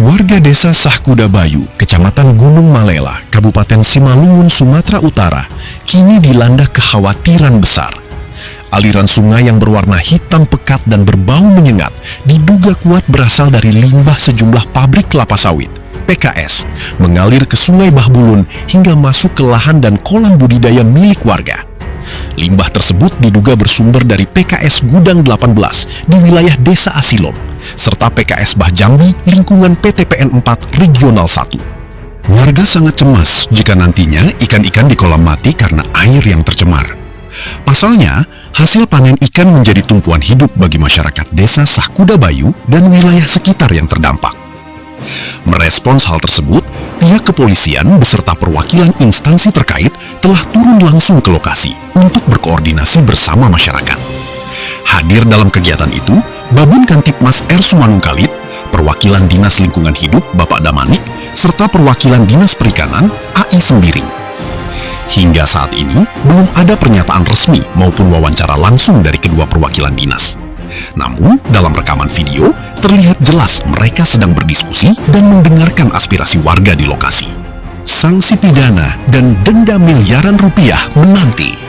Warga desa Sahkuda Bayu, Kecamatan Gunung Malela, Kabupaten Simalungun, Sumatera Utara, kini dilanda kekhawatiran besar. Aliran sungai yang berwarna hitam pekat dan berbau menyengat diduga kuat berasal dari limbah sejumlah pabrik kelapa sawit, PKS, mengalir ke Sungai Bahbulun hingga masuk ke lahan dan kolam budidaya milik warga. Limbah tersebut diduga bersumber dari PKS Gudang 18 di wilayah Desa Asilom, serta PKS Bahjambi lingkungan PTPN 4 Regional 1. Warga sangat cemas jika nantinya ikan-ikan di kolam mati karena air yang tercemar. Pasalnya, hasil panen ikan menjadi tumpuan hidup bagi masyarakat desa Sahkuda Bayu dan wilayah sekitar yang terdampak. Merespons hal tersebut, pihak kepolisian beserta perwakilan instansi terkait telah turun langsung ke lokasi untuk berkoordinasi bersama masyarakat. Hadir dalam kegiatan itu, Babin Kantipmas R. Sumanungkalit, perwakilan Dinas Lingkungan Hidup Bapak Damanik, serta perwakilan Dinas Perikanan AI Sembiring. Hingga saat ini, belum ada pernyataan resmi maupun wawancara langsung dari kedua perwakilan dinas. Namun, dalam rekaman video, terlihat jelas mereka sedang berdiskusi dan mendengarkan aspirasi warga di lokasi. Sanksi pidana dan denda miliaran rupiah menanti.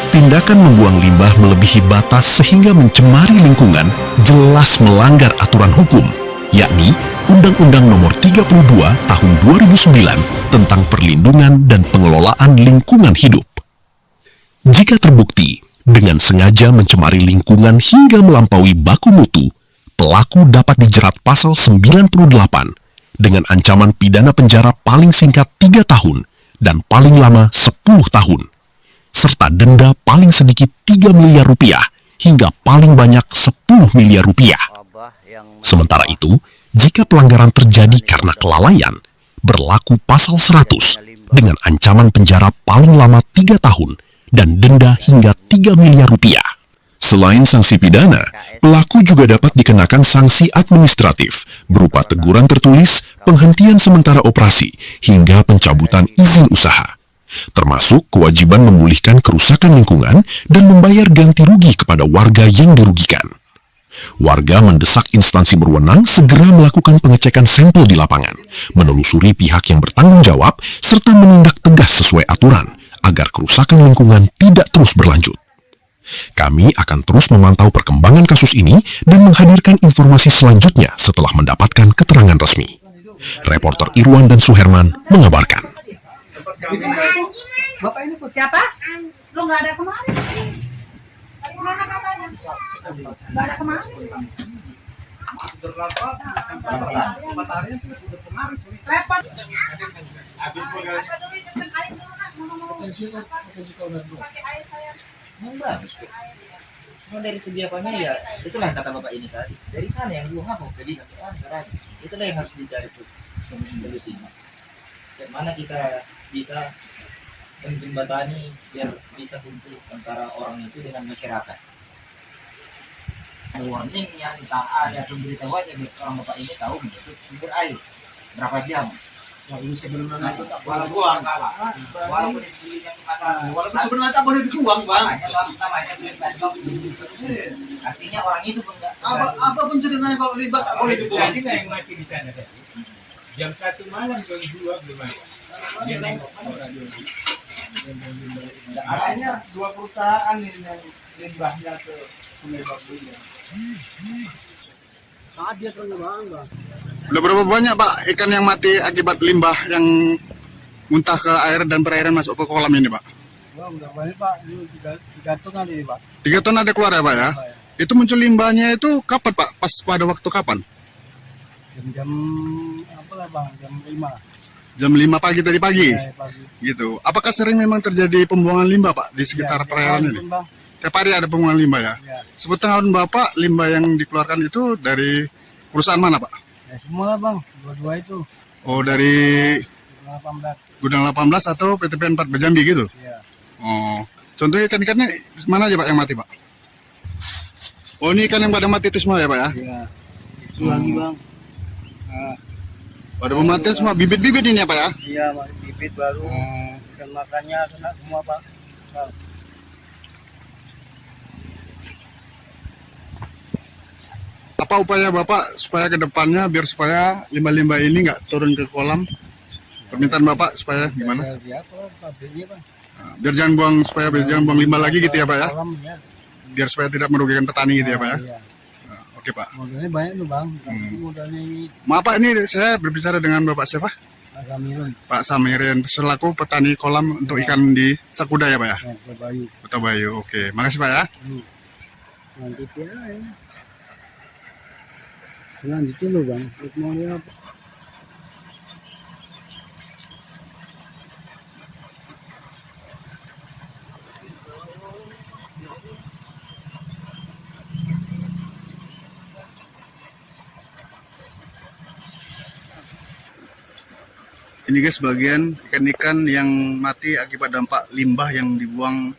Tindakan membuang limbah melebihi batas sehingga mencemari lingkungan jelas melanggar aturan hukum, yakni Undang-Undang Nomor 32 Tahun 2009 tentang Perlindungan dan Pengelolaan Lingkungan Hidup. Jika terbukti dengan sengaja mencemari lingkungan hingga melampaui baku mutu, pelaku dapat dijerat pasal 98 dengan ancaman pidana penjara paling singkat 3 tahun dan paling lama 10 tahun, serta denda paling sedikit 3 miliar rupiah hingga paling banyak 10 miliar rupiah. Sementara itu, jika pelanggaran terjadi karena kelalaian, berlaku pasal 100 dengan ancaman penjara paling lama 3 tahun dan denda hingga 3 miliar rupiah. Selain sanksi pidana, pelaku juga dapat dikenakan sanksi administratif berupa teguran tertulis, penghentian sementara operasi, hingga pencabutan izin usaha. Termasuk kewajiban memulihkan kerusakan lingkungan dan membayar ganti rugi kepada warga yang dirugikan. Warga mendesak instansi berwenang segera melakukan pengecekan sampel di lapangan, menelusuri pihak yang bertanggung jawab, serta menindak tegas sesuai aturan, agar kerusakan lingkungan tidak terus berlanjut. Kami akan terus memantau perkembangan kasus ini dan menghadirkan informasi selanjutnya setelah mendapatkan keterangan resmi. Reporter Irwan dan Suherman mengabarkan. Bapak ini siapa? Lo nggak ada kemarin. Gimana katanya? Nggak ada kemarin. Repot. Mau dari segi apanya ya, itulah kata bapak ini tadi. Dari sana yang buang apa? Jadi itulah yang harus dicari tuh solusinya. Bagaimana kita bisa menjembatani biar bisa kumpul antara orang itu dengan masyarakat. Warning yang tak ada pemberitahuan aja orang bapak ini tahu itu sumber air berapa jam. Nah, ini sebelumnya itu tak boleh buang, walaupun sebenarnya tak boleh dibuang, bang. Artinya orang itu pun nggak. Apa pun ceritanya kalau limbah tak boleh dibuang. Jadi yang mati di sana tadi. Jam 1 malam jam 2 belum ada. Dia nengok orang dulu. Adanya 2 perusahaan ini yang limbahnya ke Sungai Bahbulun. Dia terus bang. Udah berapa banyak Pak ikan yang mati akibat limbah yang muntah ke air dan perairan masuk ke kolam ini Pak? Wah, udah banyak Pak, ini 3 ton ada Pak. 3 ton ada keluar ya Pak ya? Itu muncul limbahnya itu kapan Pak? Pas pada waktu kapan? Jam apa lah Bang, jam 5. Jam 5 pagi tadi pagi? Ya, pagi. Gitu. Apakah sering memang terjadi pembuangan limbah Pak di sekitar perairan ini? Bang. Tiap hari ada pembuangan limbah ya? Ya. Sepengetahuan Bapak, limbah yang dikeluarkan itu dari perusahaan mana Pak? Ya semua lah Bang, dua-dua itu. Oh dari 18. Gudang 18 atau PTPN 4 Bahjambi gitu? Iya. Oh, contohnya ikan-ikannya mana aja Pak yang mati Pak? Oh ini ikan yang pada mati itu semua ya Pak ya? Iya. Itu lagi Bang. Nah, Pada pematian semua bibit-bibit ini ya Pak ya? iya Bang, bibit baru. Ikan makannya kena semua Pak. Nah. Apa upaya Bapak supaya ke depannya biar supaya limbah-limbah ini nggak turun ke kolam? Permintaan Bapak supaya gimana? Biar jangan buang supaya jangan buang limbah lagi gitu ya Pak ya? Biar supaya tidak merugikan petani gitu ya Pak ya? Oke Pak. Modalnya banyak tuh Bang. Modalnya ini Maaf Pak, ini saya berbicara dengan Bapak siapa? Samirin, Pak Samirin, selaku petani kolam untuk ikan di Sakuda ya Pak ya? ke Bayu. Kota Bayu, oke. Makasih Pak ya. Lanjutin aja. Lanjutin lo Bang. Mau lihat apa? Ini guys bagian ikan-ikan yang mati akibat dampak limbah yang dibuang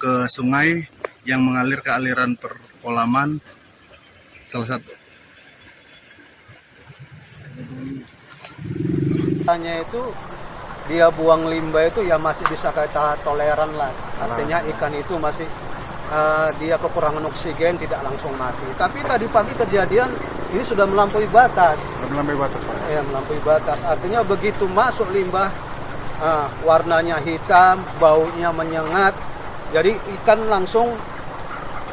ke sungai yang mengalir ke aliran perkolaman. Salah satu. Tanya itu dia buang limbah itu ya masih bisa kita toleran lah. Artinya ikan itu masih dia kekurangan oksigen tidak langsung mati. Tapi tadi pagi kejadian ini sudah melampaui batas. Melampaui batas Pak. Ya melampaui batas. Artinya begitu masuk limbah warnanya hitam, baunya menyengat. Jadi ikan langsung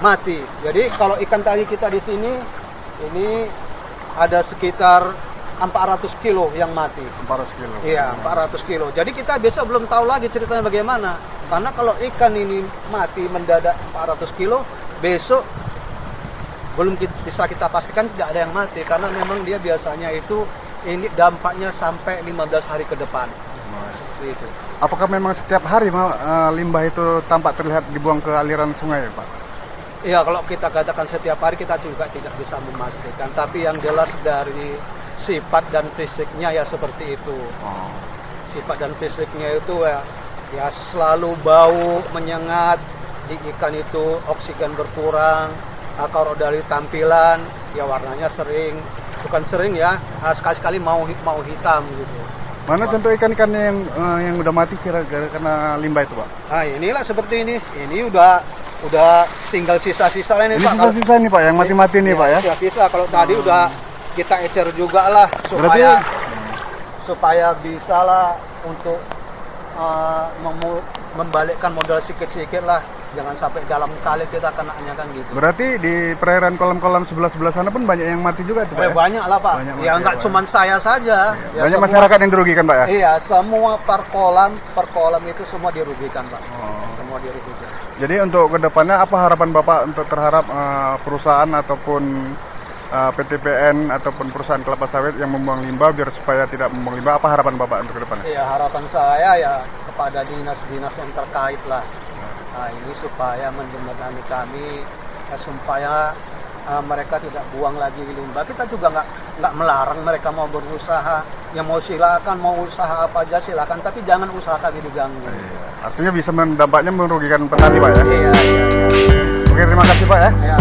mati. Jadi kalau ikan tadi kita di sini ini ada sekitar 400 kilo yang mati. 400 kilo. Iya, 400 kilo. Jadi kita besok belum tahu lagi ceritanya bagaimana. Karena kalau ikan ini mati mendadak 400 kilo, besok belum bisa kita pastikan tidak ada yang mati. Karena memang dia biasanya itu ini dampaknya sampai 15 hari ke depan. Seperti itu. Apakah memang setiap hari limbah itu tampak terlihat dibuang ke aliran sungai Pak? Iya, kalau kita katakan setiap hari kita juga tidak bisa memastikan. Tapi yang jelas dari sifat dan fisiknya ya seperti itu. Sifat dan fisiknya itu ya selalu bau, menyengat, di ikan itu oksigen berkurang. Kalau dari tampilan ya warnanya bukan sering ya, sekali-sekali mau hitam gitu. Mana contoh ikan-ikan yang udah mati kira-kira karena limbah itu Pak? Nah inilah seperti ini. Ini udah tinggal sisa-sisa ini Pak. Sisa-sisa nih Pak, yang mati-mati nih Pak ya? Sisa-sisa, kalau tadi udah kita ecer juga lah supaya bisa lah untuk membalikkan modal sedikit-sedikit lah, jangan sampai dalam kali kita kenanya kan gitu. Berarti di perairan kolam-kolam sebelah-sebelah sana pun banyak yang mati juga itu Pak? Banyak lah Pak, ya nggak cuma saya saja. Ya, banyak semua, masyarakat yang dirugikan Pak ya? Iya, semua perkolam itu semua dirugikan Pak. Semua dirugikan. Jadi untuk kedepannya apa harapan Bapak untuk terhadap perusahaan ataupun PTPN ataupun perusahaan kelapa sawit yang membuang limbah biar supaya tidak membuang limbah, apa harapan Bapak untuk kedepannya? Iya, harapan saya ya kepada dinas-dinas yang terkait lah. Nah ini supaya menjembatani kami supaya mereka tidak buang lagi limbah. Kita juga nggak melarang mereka mau berusaha, yang mau silakan, mau usaha apa aja silakan, tapi jangan usaha kami diganggu. Artinya bisa dampaknya merugikan petani Pak ya? Iya. Oke, terima kasih Pak ya. Ya.